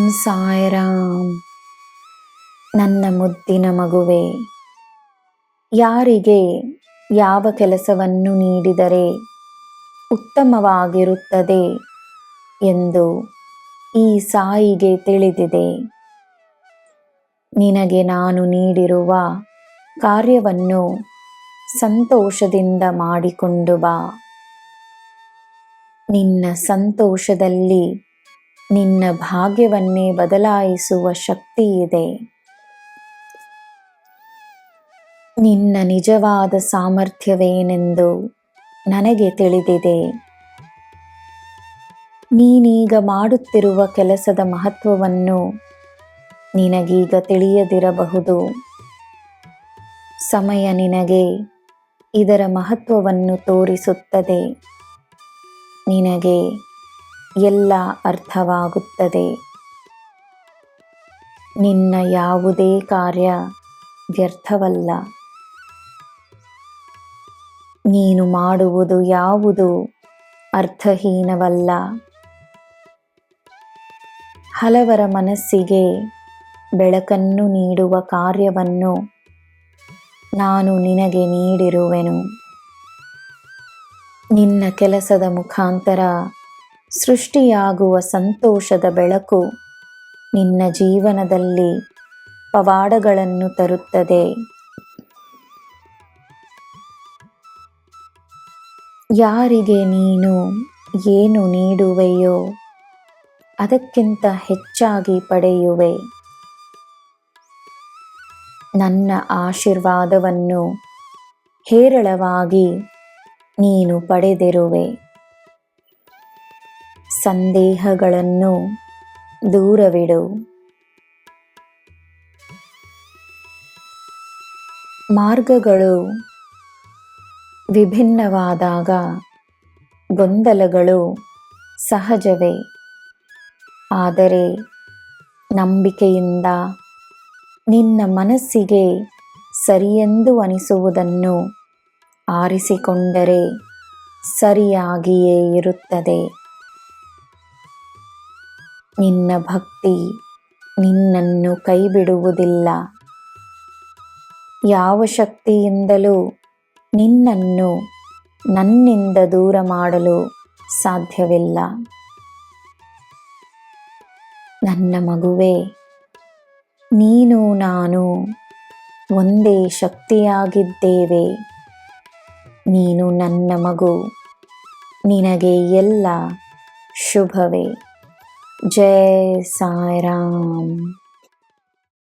ಸಾಯಿರಾಮ್. ನನ್ನ ಮುದ್ದಿನ ಮಗುವೆ, ಯಾರಿಗೆ ಯಾವ ಕೆಲಸವನ್ನು ನೀಡಿದರೆ ಉತ್ತಮವಾಗಿರುತ್ತದೆ ಎಂದು ಈ ಸಾಯಿಗೆ ತಿಳಿದಿದೆ. ನಿನಗೆ ನಾನು ನೀಡಿರುವ ಕಾರ್ಯವನ್ನು ಸಂತೋಷದಿಂದ ಮಾಡಿಕೊಂಡು ಬಾ. ನಿನ್ನ ಸಂತೋಷದಲ್ಲಿ ನಿನ್ನ ಭಾಗ್ಯವನ್ನೇ ಬದಲಾಯಿಸುವ ಶಕ್ತಿ ಇದೆ. ನಿನ್ನ ನಿಜವಾದ ಸಾಮರ್ಥ್ಯವೇನೆಂದು ನನಗೆ ತಿಳಿದಿದೆ. ನೀನೀಗ ಮಾಡುತ್ತಿರುವ ಕೆಲಸದ ಮಹತ್ವವನ್ನು ನಿನಗೀಗ ತಿಳಿಯದಿರಬಹುದು. ಸಮಯ ನಿನಗೆ ಇದರ ಮಹತ್ವವನ್ನು ತೋರಿಸುತ್ತದೆ. ನಿನಗೆ ಎಲ್ಲ ಅರ್ಥವಾಗುತ್ತದೆ. ನಿನ್ನ ಯಾವುದೇ ಕಾರ್ಯ ವ್ಯರ್ಥವಲ್ಲ. ನೀನು ಮಾಡುವುದು ಯಾವುದು ಅರ್ಥಹೀನವಲ್ಲ. ಹಲವರ ಮನಸ್ಸಿಗೆ ಬೆಳಕನ್ನು ನೀಡುವ ಕಾರ್ಯವನ್ನು ನಾನು ನಿನಗೆ ನೀಡಿರುವೆನು. ನಿನ್ನ ಕೆಲಸದ ಮುಖಾಂತರ ಸೃಷ್ಟಿಯಾಗುವ ಸಂತೋಷದ ಬೆಳಕು ನಿನ್ನ ಜೀವನದಲ್ಲಿ ಪವಾಡಗಳನ್ನು ತರುತ್ತದೆ. ಯಾರಿಗೆ ನೀನು ಏನು ನೀಡುವೆಯೋ ಅದಕ್ಕಿಂತ ಹೆಚ್ಚಾಗಿ ಪಡೆಯುವೆ. ನನ್ನ ಆಶೀರ್ವಾದವನ್ನು ಹೇರಳವಾಗಿ ನೀನು ಪಡೆದಿರುವೆ. ಸಂದೇಹಗಳನ್ನು ದೂರವಿಡು. ಮಾರ್ಗಗಳು ವಿಭಿನ್ನವಾದಾಗ ಗೊಂದಲಗಳು ಸಹಜವೇ. ಆದರೆ ನಂಬಿಕೆಯಿಂದ ನಿನ್ನ ಮನಸ್ಸಿಗೆ ಸರಿಯೆಂದು ಅನಿಸುವುದನ್ನು ಆರಿಸಿಕೊಂಡರೆ ಸರಿಯಾಗಿಯೇ ಇರುತ್ತದೆ. ನಿನ್ನ ಭಕ್ತಿ ನಿನ್ನನ್ನು ಕೈಬಿಡುವುದಿಲ್ಲ. ಯಾವ ಶಕ್ತಿಯಿಂದಲೂ ನಿನ್ನನ್ನು ನನ್ನಿಂದ ದೂರ ಮಾಡಲು ಸಾಧ್ಯವಿಲ್ಲ. ನನ್ನ ಮಗುವೇ, ನೀನು ನಾನು ಒಂದೇ ಶಕ್ತಿಯಾಗಿದ್ದೇವೆ. ನೀನು ನನ್ನ ಮಗು. ನಿನಗೆ ಎಲ್ಲ ಶುಭವೇ. ಜೈ ಸಾಯಿರಾಮ್.